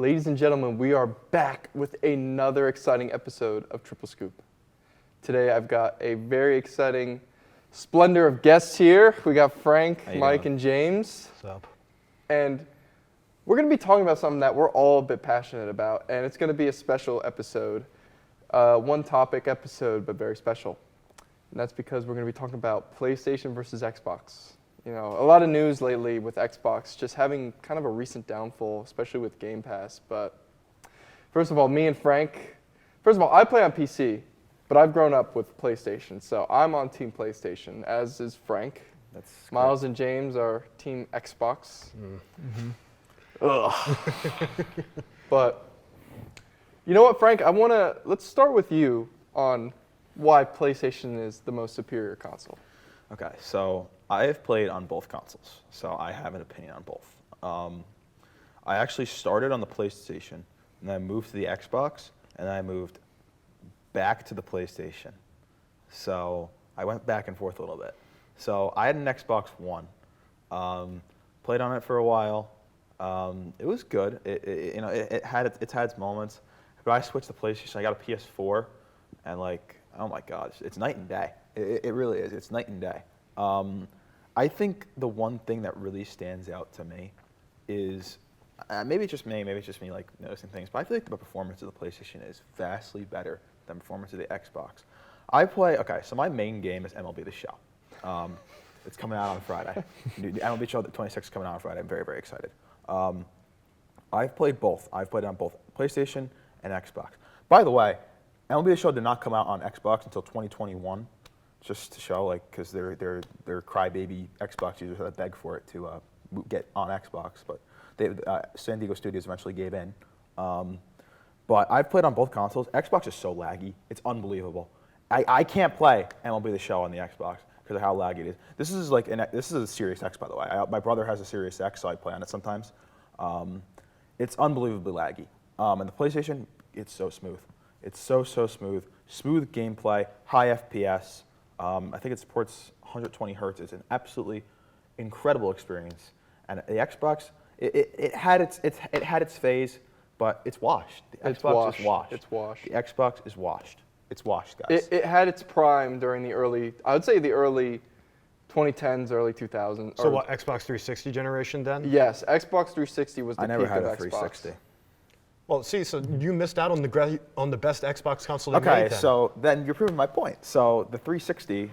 Ladies and gentlemen, we are back with another exciting episode of Triple Scoop. Today I've got a very exciting splendor of guests here. We got Frank, Mike, and James. What's up? And we're going to be talking about something that we're all a bit passionate about, and it's going to be a special episode. One topic episode, but very special. And that's because we're going to be talking about PlayStation versus Xbox. You know, a lot of news lately with Xbox just having kind of a recent downfall, especially with Game Pass. But first of all, me and Frank, I play on PC, but I've grown up with PlayStation, so I'm on Team PlayStation, as is Frank. That's Miles and James are Team Xbox. Ugh. But you know what, Frank? Let's start with you on why PlayStation is the most superior console. Okay, so I have played on both consoles, so I have an opinion on both. I actually started on the PlayStation, and then I moved to the Xbox, and then I moved back to the PlayStation. So I went back and forth a little bit. So I had an Xbox One, played on it for a while. It was good. It had its moments, but I switched to PlayStation. I got a PS4, and oh my God, it's night and day. It really is. It's night and day. I think the one thing that really stands out to me is, maybe it's just me like noticing things, but I feel like the performance of the PlayStation is vastly better than the performance of the Xbox. So my main game is MLB The Show. It's coming out on Friday. The MLB Show 26 is coming out on Friday. I'm very, very excited. I've played both. I've played on both PlayStation and Xbox. By the way, MLB The Show did not come out on Xbox until 2021, just to show, because they're crybaby Xbox users that beg for it to get on Xbox. But San Diego Studios eventually gave in. But I've played on both consoles. Xbox is so laggy. It's unbelievable. I can't play MLB The Show on the Xbox because of how laggy it is. This is a Series X, by the way. My brother has a Series X, so I play on it sometimes. It's unbelievably laggy. And the PlayStation, it's so smooth. It's so smooth. Smooth gameplay, high FPS. I think it supports 120 hertz. It's an absolutely incredible experience. And the Xbox, it had its phase, but it's washed. The Xbox is washed. It's washed. The Xbox is washed. It's washed, guys. It had its prime during the early 2010s, early 2000s. So what, Xbox 360 generation then? Yes, Xbox 360 was the peak of Xbox. I never had a 360. Well, see, so you missed out on the best Xbox console they made Okay, then. so then you're proving my point. So the 360.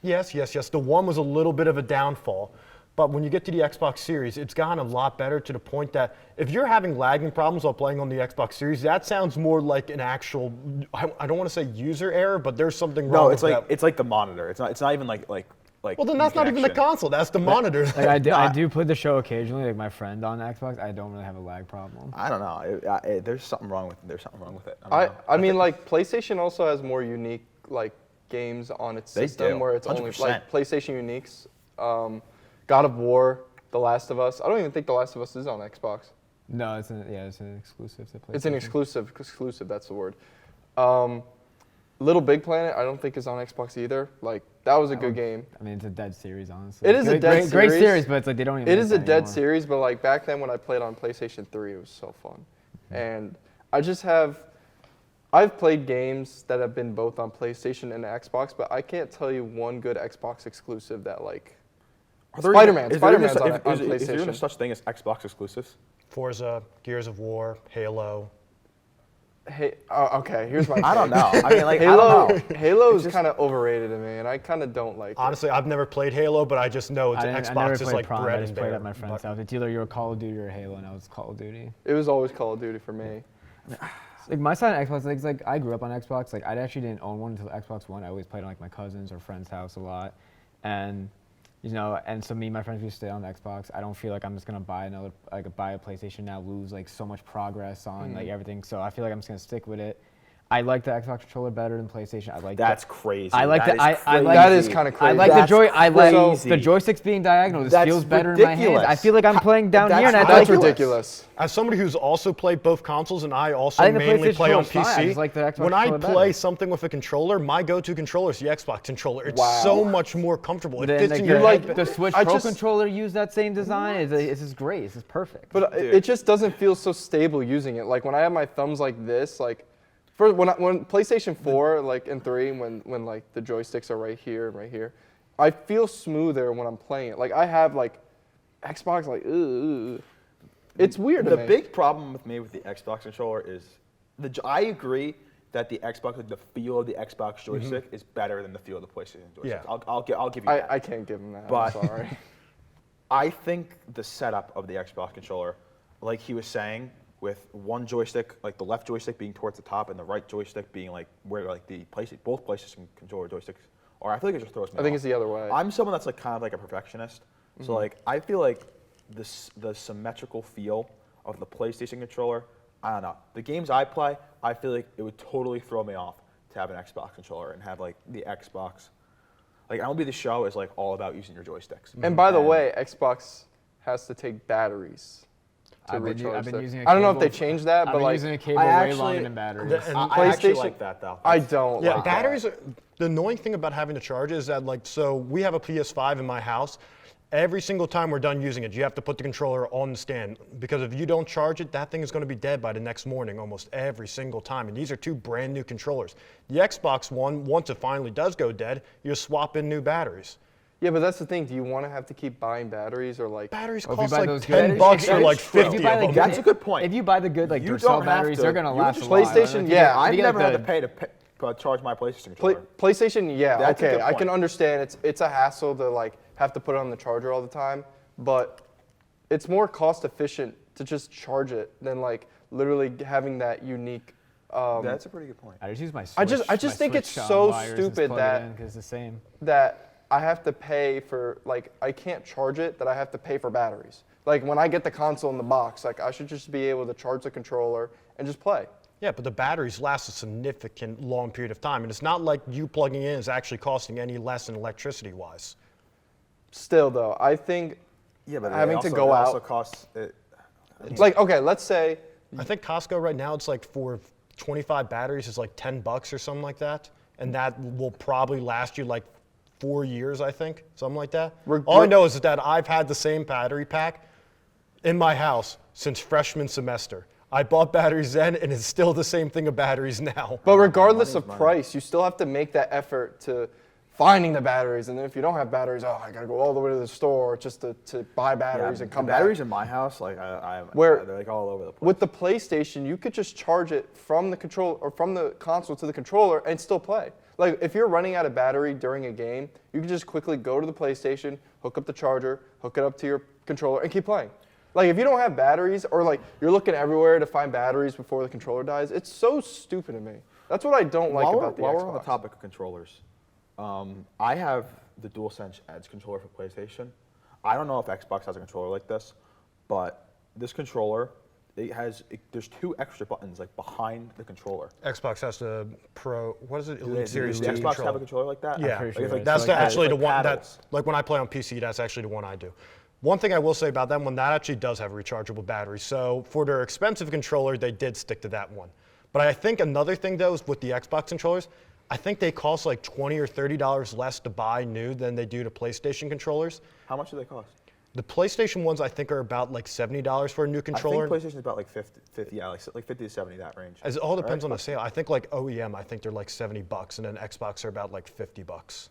Yes. The one was a little bit of a downfall. But when you get to the Xbox Series, it's gotten a lot better to the point that if you're having lagging problems while playing on the Xbox Series, that sounds more like an actual, I don't want to say user error, but there's something wrong with that. No, it's like the monitor. It's not even like. Well, then that's not even the console. That's the monitor. I do play the show occasionally. Like my friend on Xbox, I don't really have a lag problem. I don't know. There's something wrong with it. I mean, PlayStation also has more unique games on its system where it's 100%. Only PlayStation uniques. God of War, The Last of Us. I don't even think The Last of Us is on Xbox. No, it's an exclusive to PlayStation. It's an exclusive. That's the word. Little Big Planet, I don't think is on Xbox either. That was a good game. I mean, it's a dead series, honestly. It is a dead series. Great series, but it's they don't even. It is a dead series, but back then when I played on PlayStation 3, it was so fun. And I've played games that have been both on PlayStation and Xbox, but I can't tell you one good Xbox exclusive that Spider-Man's on PlayStation. Is there even such thing as Xbox exclusives? Forza, Gears of War, Halo. Hey, okay, here's my take. I don't know. I mean, I Halo, don't know. Halo's kind of overrated to me, and I kind of don't like it. Honestly, I've never played Halo, but I just know Xbox is Prime. bread I just and played butter. at my friend's house. It's either you're a Call of Duty or a Halo, and I was Call of Duty. It was always Call of Duty for me. My side of Xbox, I grew up on Xbox. I actually didn't own one until Xbox One. I always played on my cousin's or friend's house a lot, and so me and my friends, we stay on the Xbox. I don't feel like I'm just gonna buy a PlayStation now, lose so much progress on everything. So I feel like I'm just gonna stick with it. I like the Xbox controller better than PlayStation. I like That's crazy. I like That the is I like That is kinda I crazy. like That's the I like crazy. the joysticks being diagonal. This That's feels better in my hands. I ridiculous. feel like I'm playing down here, and I That's like it. ridiculous. As somebody who's also played both consoles and I also I think the mainly PlayStation play on controller's fine. I PC, just like the Xbox when I controller play better. something with a controller, my go-to controller is the Xbox controller. It's Wow. so much more comfortable. It Then, fits like, in the, your like- head. the Switch I Pro just- controller used that same design. It's just great. It's just perfect. But it just doesn't feel so stable using it. Like when I have my thumbs like this, like when PlayStation 4 like and 3 when like the joysticks are right here and right here, I feel smoother when I'm playing it. Like I have like Xbox like ugh. It's weird to The me. big problem with me with the Xbox controller is I agree that the Xbox, like the feel of the Xbox joystick, is better than the feel of the PlayStation joystick. Yeah. I'll give you that. I can't give him that. But- I'm sorry. I think the setup of the Xbox controller, like he was saying, with one joystick, like the left joystick being towards the top and the right joystick being like where like both PlayStation controller joysticks are, I feel like it just throws me I think off. it's the other way. I'm someone that's like kind of like a perfectionist, so like I feel like the symmetrical feel of the PlayStation controller, I don't know. The games I play, I feel like it would totally throw me off to have an Xbox controller and have like the Xbox. Like MLB The Show is like all about using your joysticks. And by the way, Xbox has to take batteries to I've been recharge. using their- a I don't know if they cable- changed that, I've but been like using a cable I way actually- longer than batteries. The- and I actually PlayStation- like that though. I don't. Yeah, like batteries. That. The annoying thing about having to charge is that, like, so we have a PS5 in my house. Every single time we're done using it, you have to put the controller on the stand because if you don't charge it, that thing is going to be dead by the next morning almost every single time. And these are two brand new controllers. The Xbox One, once it finally does go dead, you just swap in new batteries. Yeah, but that's the thing. Do you want to have to keep buying batteries or like? Batteries Well, if you cost buy like those 10 good- bucks if- for if- like if you 50 buy of the them. good- That's a good point. If you buy the good like You Duracell don't have batteries, to- they're gonna you last just- a while. PlayStation, If you yeah, get- if I've you get, never like, had to pay to charge my PlayStation Play, controller. PlayStation, yeah, That's a okay, good I can point. understand it's a hassle to like have to put it on the charger all the time, but it's more cost efficient to just charge it than like literally having that unique. That's a pretty good point. I just use my Switch. I just think it's so stupid that- because it's the same. that I have to pay for like I can't charge it that I have to pay for batteries. Like when I get the console in the box, like I should just be able to charge the controller and just play. Yeah, but the batteries last a significant long period of time. And it's not like you plugging in is actually costing any less than electricity-wise. Still though, I think Yeah, but having it to also, go it out also costs. like okay, let's say I think Costco right now, it's like for 25 batteries, it's like $10 or something like that. And that will probably last you like 4 years, I think, something like that. All I know is that I've had the same battery pack in my house since freshman semester. I bought batteries then, and it's still the same thing of batteries now. But regardless of money. price, you still have to make that effort to finding the batteries. And then if you don't have batteries, oh, I gotta go all the way to the store just to buy batteries and come back. batteries in my house, like Where- they're like all over the place. With the PlayStation, you could just charge it from the control or from the console to the controller and still play. Like if you're running out of battery during a game, you can just quickly go to the PlayStation, hook up the charger, hook it up to your controller, and keep playing. Like if you don't have batteries or like you're looking everywhere to find batteries before the controller dies, it's so stupid to me. That's what I don't like about the while Xbox. we're on the topic of controllers, I have the DualSense Edge controller for PlayStation. I don't know if Xbox has a controller like this, but this controller, there's 2 extra buttons like behind the controller. Xbox has the Pro, what is it? Do Elite Series the 2 Xbox controller. have a controller like that? Yeah, pretty Like, sure it's like- it's that's like actually the like one paddles. that, like when I play on PC, that's actually the one I do. One thing I will say about that one, that actually does have a rechargeable battery. So for their expensive controller, they did stick to that one. But I think another thing though is with the Xbox controllers, I think they cost like $20 or $30 less to buy new than they do to PlayStation controllers. How much do they cost? The PlayStation ones I think are about like $70 for a new controller. I think PlayStation is about like 50, yeah, like 50 to 70, that range. As it all depends Right? on the sale. I think like OEM, I think they're like $70, and then Xbox are about like $50.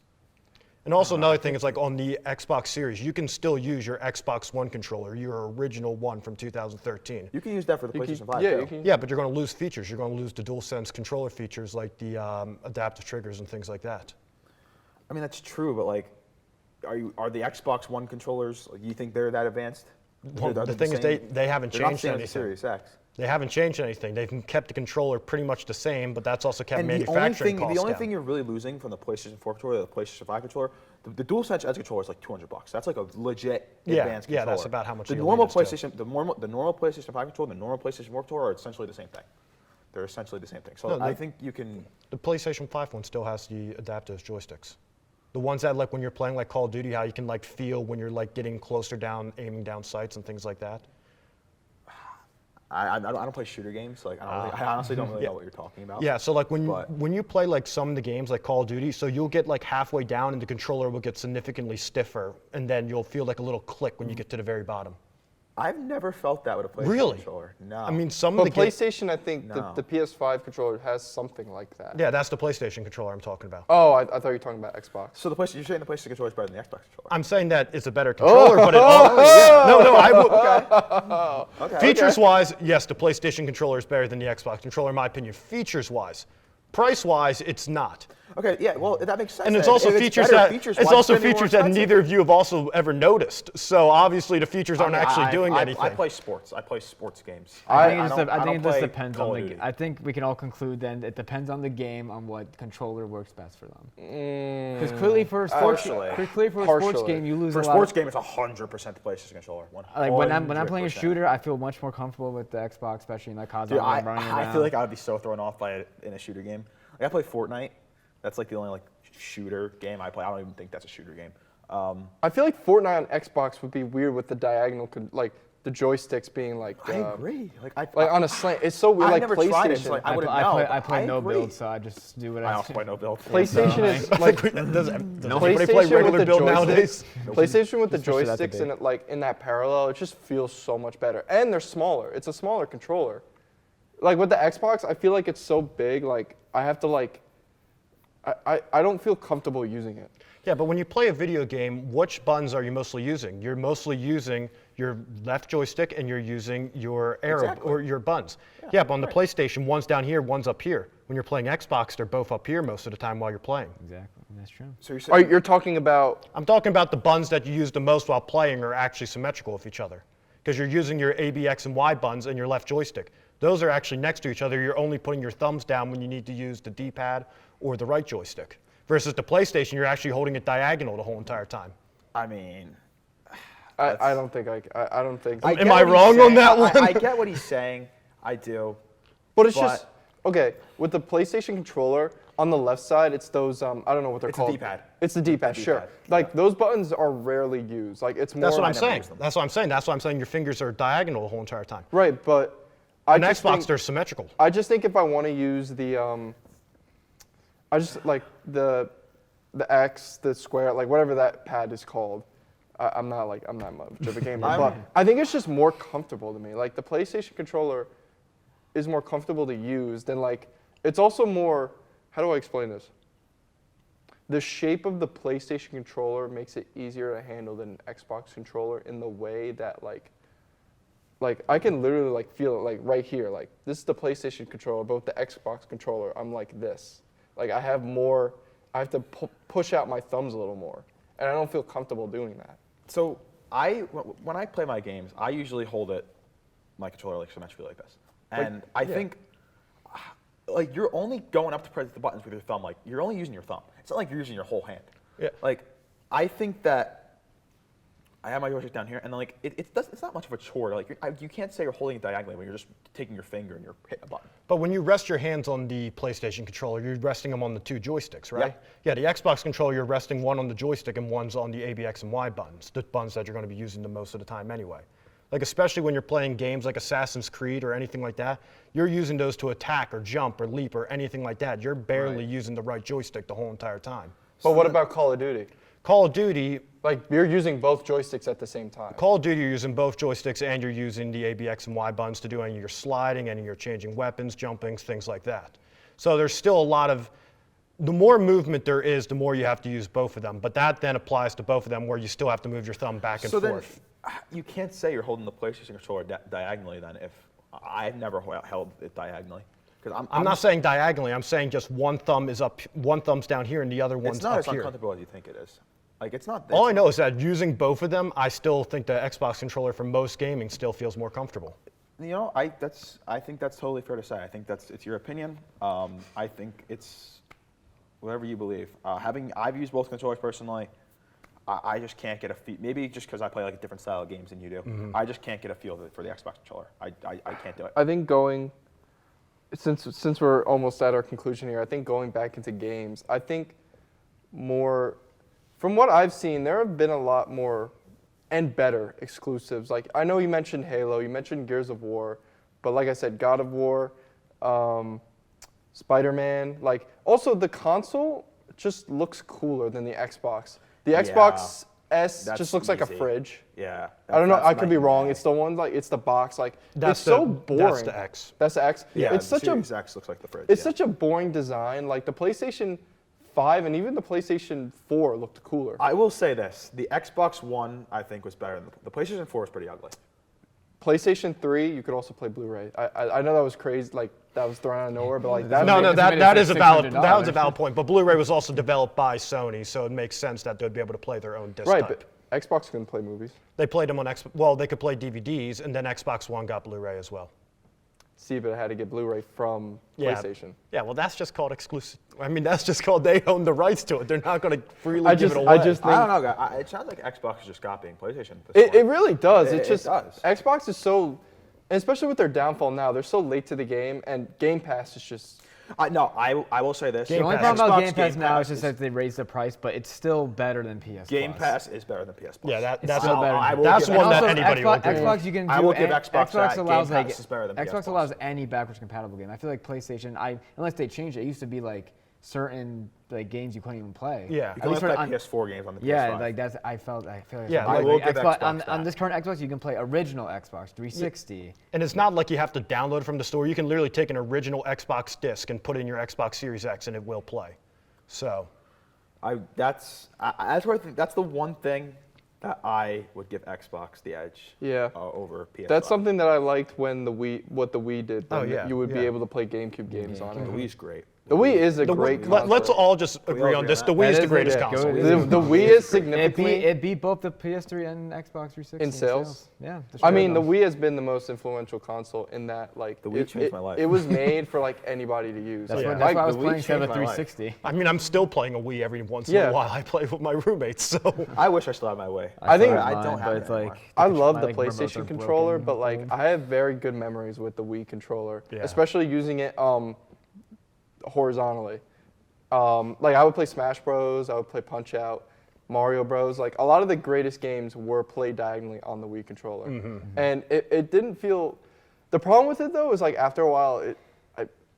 And also another thing is like on the Xbox Series, you can still use your Xbox One controller, your original one from 2013. You can use that for the You can- PlayStation 5 yeah, too. you can. Yeah, but you're going to lose features. You're going to lose the DualSense controller features like the adaptive triggers and things like that. I mean, that's true, but like, are the Xbox One controllers? You think they're that advanced? Well, They're the thing is same? they haven't They're not changed the same as anything. the Series X. They haven't changed anything. They've kept the controller pretty much the same, but that's also kept And the only manufacturing thing, costs the only down. thing you're really losing from the PlayStation 4 controller, the PlayStation 5 controller, the DualSense Edge controller is like $200. That's like a legit Yeah, advanced yeah, controller. that's about how much the the normal Elite is, too. PlayStation, the normal PlayStation 5 controller, and the normal PlayStation 4 controller are essentially the same thing. They're essentially the same thing. So No, I they- think you can. The PlayStation 5 one still has the adaptive joysticks. The ones that like when you're playing like Call of Duty, how you can like feel when you're like getting closer down, aiming down sights and things like that. I don't play shooter games. Like I honestly don't really know what you're talking about. Yeah, so like But- when you play like some of the games like Call of Duty, so you'll get like halfway down and the controller will get significantly stiffer, and then you'll feel like a little click when you get to the very bottom. I've never felt that with a PlayStation Really? controller. No. I mean, some But of the games. PlayStation, I think No. the PS5 controller has something like that. Yeah, that's the PlayStation controller I'm talking about. Oh, I thought you were talking about Xbox. so you're saying the PlayStation controller is better than the Xbox controller? I'm saying that it's a better controller, but it no, I would. Okay. Features-wise, yes, the PlayStation controller is better than the Xbox controller, in my opinion. Features-wise, price-wise, it's not. Okay, yeah, well, that makes sense. And it's then. also If features better that features, it's why also spend any more features that expensive? neither of you have also ever noticed. So obviously the features aren't I mean, actually doing anything. I play sports. I play sports games. I think, don't- I don't think it just play depends Call on of the. Duty. I think we can all conclude then it depends on the game on what controller works best for them. Because clearly for a sports, Partially. clearly for a sports Partially. game, you lose For a a lot. sports game, it's 100% the PlayStation controller. Like when I'm playing a 100%. shooter, I feel much more comfortable with the Xbox, especially in like COD Dude, when I'm running around. I feel like I would be so thrown off by it in a shooter game. Like I play Fortnite. That's like the only like shooter game I play. I don't even think that's a shooter game. I feel like Fortnite on Xbox would be weird with the diagonal, like the joysticks being like. I agree. Like on a slant, it's so weird. I've like never PlayStation. tried it, so, like, I wouldn't know. I play no agree. build, so I just do what I I also play no build. PlayStation is like Does anybody play PlayStation regular with the build joysticks. nowadays? PlayStation with the Especially that joysticks debate. and like in that parallel, it just feels so much better. And they're smaller. It's a smaller controller. Like with the Xbox, I feel like it's so big. Like I have to like. I don't feel comfortable using it. Yeah, but when you play a video game, which buttons are you mostly using? You're mostly using your left joystick and you're using your arrow Exactly. or your buttons. Yeah, but on the PlayStation, one's down here, one's up here. When you're playing Xbox, they're both up here most of the time while you're playing. Exactly, that's true. So you're Oh, saying you're talking about. I'm talking about the buttons that you use the most while playing are actually symmetrical with each other. Because you're using your A, B, X, and Y buttons and your left joystick. Those are actually next to each other. You're only putting your thumbs down when you need to use the D-pad or the right joystick. Versus the PlayStation, you're actually holding it diagonal the whole entire time. I mean, I don't think I don't think. I Am get I what he's wrong on saying. that I one? get what he's saying. I do. But it's But- just okay with the PlayStation controller on the left side. It's those I don't know what they're It's the called. D-pad. It's the D-pad. the Sure. D-pad, Like those buttons are rarely used. Like it's more. That's what I'm never saying. use them. That's what I'm saying. That's why I'm saying your fingers are diagonal the whole entire time. Right, but I On just Xbox, think, they're symmetrical. I just think if I want to use the I just like the X, the square, like whatever that pad is called. I'm not much of a gamer, but I think it's just more comfortable to me. Like the PlayStation controller is more comfortable to use than like it's also more. How do I explain this? The shape of the PlayStation controller makes it easier to handle than an Xbox controller in the way that like I can literally like feel it like right here. Like this is the PlayStation controller, but with the Xbox controller, I'm like this. Like I have to push out my thumbs a little more, and I don't feel comfortable doing that. So when I play my games, I usually hold my controller like symmetrically like this, and I think like you're only going up to press the buttons with your thumb. Like you're only using your thumb. It's not like you're using your whole hand. Yeah. Like I think that I have my joystick down here, and then like it's not much of a chore. Like you can't say you're holding it diagonally when you're just taking your finger and you're hitting a button. But when you rest your hands on the PlayStation controller, you're resting them on the two joysticks, right? Yeah. Yeah, the Xbox controller, you're resting one on the joystick and one's on the A, B, X, and Y buttons, the buttons that you're going to be using the most of the time anyway. Like especially when you're playing games like Assassin's Creed or anything like that, you're using those to attack or jump or leap or anything like that. You're barely using the right joystick the whole entire time. But what about Call of Duty? Call of Duty, Like you're using both joysticks at the same time. Call of Duty, you're using both joysticks and you're using the A, B, X, and Y buttons to do any of your sliding, any of your changing weapons, jumpings, things like that. So there's still a lot of, the more movement there is, the more you have to use both of them. But that then applies to both of them where you still have to move your thumb back and So then forth. you can't say you're holding the PlayStation controller diagonally. Then if I've never held it diagonally, because I'm not saying diagonally, I'm saying just one thumb is up, one thumb's down here and the other one's it's not up as here. uncomfortable as you think it is. Like it's not. All I know is that using both of them, I still think the Xbox controller for most gaming still feels more comfortable. You know, I think that's totally fair to say. I think it's your opinion. I think it's whatever you believe. I've used both controllers personally. I just can't get a feel. Maybe just because I play like a different style of games than you do. I just can't get a feel for the Xbox controller. I can't do it. I think going since we're almost at our conclusion here, I think going back into games, I think more, from what I've seen, there have been a lot more and better exclusives. Like, I know you mentioned Halo, you mentioned Gears of War, but like I said, God of War, Spider-Man, like, also the console just looks cooler than the Xbox. The Xbox S That's just looks like a easy. fridge. Yeah. I don't know. that's I could be night and wrong. day. It's the one like it's the box. Like That's it's so the- boring. that's the X. That's the X. Yeah, it's the such a Series X looks like the fridge. it's yeah. such a boring design. Like the PlayStation 5 and even the PlayStation 4 looked cooler. I will say this: the Xbox One, I think, was better than the PlayStation 4 is pretty ugly. PlayStation 3, you could also play Blu-ray. I know that was crazy. Like that was thrown out of nowhere, but like That's that. No, made- no, it's that, made it that say is a valid $600. that was a valid point. But Blu-ray was also developed by Sony, so it makes sense that they'd be able to play their own disc Right, type. but Xbox couldn't play movies. They played them on well, they could play DVDs, and then Xbox One got Blu-ray as well. See, but it had to get Blu-ray from PlayStation. Yeah, well, that's just called exclusive. I mean, that's just called they own the rights to it. They're not going to freely I give just, it away. I just think I don't know. It sounds like Xbox is just copying PlayStation. At this It point. really does. It It's just does. Xbox is so, and especially with their downfall now, they're so late to the game, and Game Pass is just. I will say this. The only Pass. problem about Xbox Game Pass now is Pass just that they raised the price, but it's still better than PS Game Plus. Pass is better than PS Plus. Yeah, It's that's still better. I will that's give one that Also, anybody will Xbox, agree with. Xbox, you can do. I will give Xbox that. Game allows Pass like is better than PS Xbox Plus. allows any backwards compatible game. I feel like PlayStation, unless they change it, it used to be like certain like games you couldn't even play. Yeah. You At can least only for- play PS4 games on the PS5. Yeah, like that's I feel like Yeah, it's I like will give Xbox, Xbox on that. this current Xbox you can play original Xbox 360. And it's not like you have to download it from the store. You can literally take an original Xbox disc and put it in your Xbox Series X, and it will play. So, That's where I think that's the one thing that I would give Xbox the edge. Yeah. Over PS5. That's something that I liked when what the Wii did. Oh, when yeah, you would be yeah. able to play GameCube games on The it. Wii's great. The Wii is a the great Wii- let's console. all just we agree all on agree this. on The that? Wii is That the is greatest it. console. Go- The Wii is It significantly. beat both the PS3 and Xbox 360 In sales? Yeah. I mean, the Wii has been the most influential console in that, like, The Wii changed my life. It was made for like anybody to use. That's, Like, what, that's why I was the Wii playing instead of a changed my life. 360. I mean, I'm still playing a Wii every once in Yeah. a while. I play with my roommates, so. I wish I still had my way. I think- still I have don't mine, have but it it's anymore. like I love my, the like, remotes PlayStation are controller, broken, but like old. I have very good memories with the Wii controller, Yeah. especially using it horizontally. Like I would play Smash Bros, I would play Punch Out, Mario Bros. Like a lot of the greatest games were played diagonally on the Wii controller, and it didn't feel. The problem with it though is like after a while,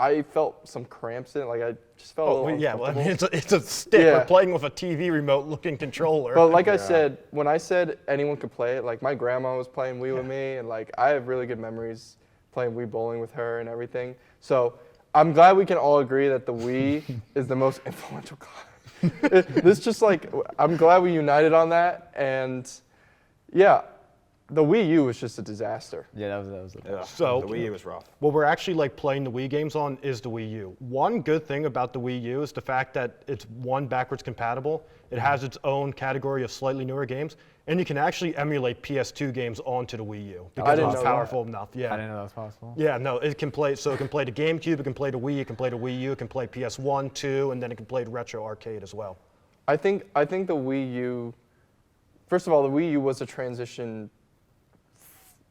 I felt some cramps in it. Like I just felt a Oh, little well, yeah, well, I mean, uncomfortable. it's a stick. Yeah. We're playing with a TV remote looking controller. But like I Yeah. said, when I said anyone could play it, like my grandma was playing Wii with me, and like I have really good memories playing Wii bowling with her and everything. So I'm glad we can all agree that the Wii is the most influential console. This just like I'm glad we united on that, and yeah, the Wii U was just a disaster. Yeah, that was the Yeah. So- the Wii U was rough. What we're actually like playing the Wii games on is the Wii U. One good thing about the Wii U is the fact that it's backwards compatible. It has its own category of slightly newer games, and you can actually emulate PS2 games onto the Wii U because didn't it's know that. powerful enough. Yeah. I didn't know that was possible. Yeah, no, it can play. So it can play the GameCube, it can play the Wii, it can play the Wii U, it can play PS1, 2, and then it can play the retro arcade as well. I think the Wii U. First of all, the Wii U was a transition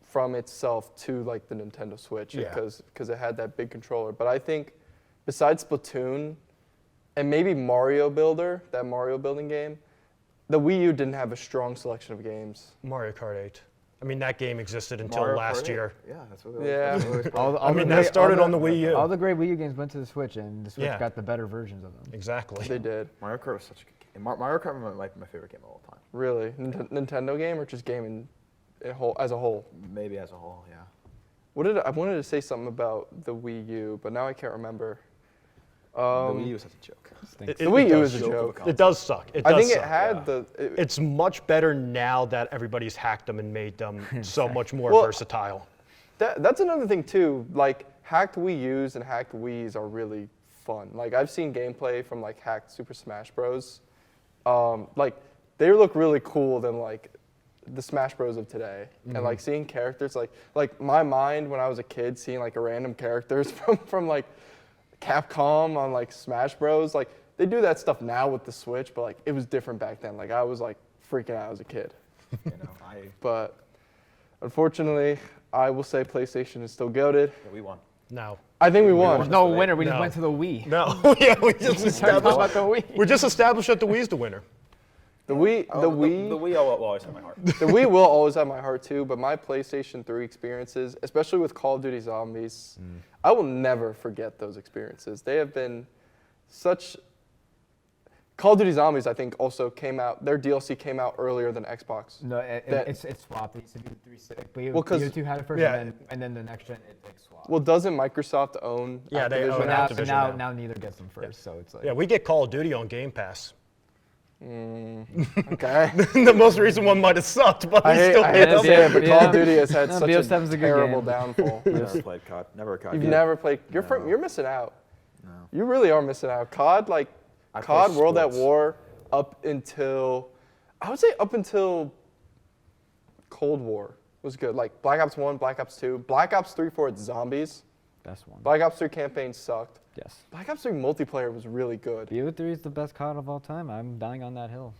from itself to like the Nintendo Switch Yeah. because it had that big controller. But I think besides Splatoon and maybe Mario Builder, that Mario building game, the Wii U didn't have a strong selection of games. Mario Kart 8. I mean, that game existed until Mario last Kart, year. Yeah, that's what. Yeah. That's what it was All the- I all mean, the that great- started all on the Wii U. All the great Wii U games went to the Switch, and the Switch Yeah. got the better versions of them. Exactly. They did. Mario Kart was such a good game. Mario Kart might be my favorite game of all time. Really, Nintendo game or just game as a whole? Maybe as a whole, yeah. I wanted to say something about the Wii U, but now I can't remember. The Wii U was such a joke. Stinks. The Wii U does is a joke of a joke. console. It does suck. It I does think it suck. had yeah. the. It's much better now that everybody's hacked them and made them so much more Well, versatile. That's another thing too. Like hacked Wii U's and hacked Wii's are really fun. Like I've seen gameplay from like hacked Super Smash Bros. Like they look really cool than like the Smash Bros of today. And like seeing characters like my mind when I was a kid seeing like random characters from like Capcom on like Smash Bros. Like they do that stuff now with the Switch, but like it was different back then. Like I was like freaking out as a kid. You know, But unfortunately, I will say PlayStation is still goated. we won. Now, I think we won. There's no winner. We just No. went to the Wii. No, yeah, we just We started talking about established. the Wii. We just established that the Wii's the winner. The Wii, Oh, the Wii, The Wii will always have my heart. the Wii will always have my heart too. But my PlayStation 3 experiences, especially with Call of Duty Zombies, I will never forget those experiences. They have been such. Call of Duty Zombies, I think, also came out. Their DLC came out earlier than Xbox. No, That- it's swapped. It used to be 360. Well, 'cause- BO2 had it first, Yeah. and then the next gen it like swapped. Well, doesn't Microsoft own? Yeah, they Activision? own but now, Activision now, now. now neither gets them first, so it's like. Yeah, we get Call of Duty on Game Pass. Okay. The most recent one might have sucked, but we still I hate get to them. say it, but Call of Yeah. Duty has had No, such BO7's a a good terrible game. downfall. Never played COD. Never a COD. You've game. never played. No. You're missing out. No. You really are missing out. COD, like I play COD World at sports. War, up until I would say up until Cold War was good. Like Black Ops 1, Black Ops 2, Black Ops 3 for its zombies. Best one. Black Ops 3 campaign sucked. Yes. Black Ops 3 multiplayer was really good. BO3 is the best COD of all time. I'm dying on that hill.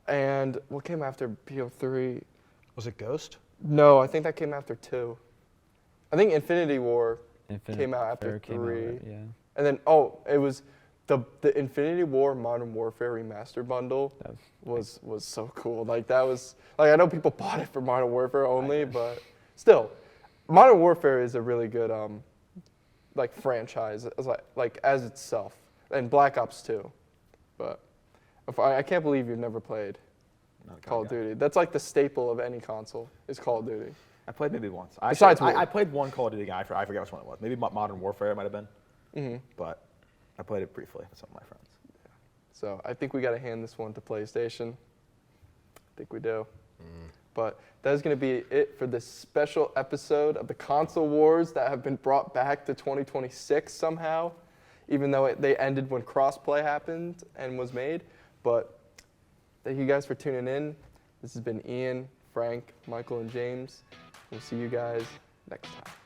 And what came after BO3? Was it Ghost? No, I think that came after 2. I think Infinity War Infinite came out after Warfare came out, 3. right? Yeah. And then it was the Infinity War Modern Warfare Remaster bundle That was so cool. Like that was like I know people bought it for Modern Warfare only, but still, Modern Warfare is a really good like franchise as itself, and Black Ops 2. But I can't believe you've never played Not a COD Call of guy. Duty. That's like the staple of any console is Call of Duty. I played maybe once. Besides I War. played one Call of Duty game. I forget which one it was. Maybe Modern Warfare it might have been. Mm-hmm. But I played it briefly with some of my friends. So I think we got to hand this one to PlayStation. I think we do. But that is going to be it for this special episode of the console wars that have been brought back to 2026 somehow, even though they ended when crossplay happened and was made. But thank you guys for tuning in. This has been Ian, Frank, Michael, and James. We'll see you guys next time.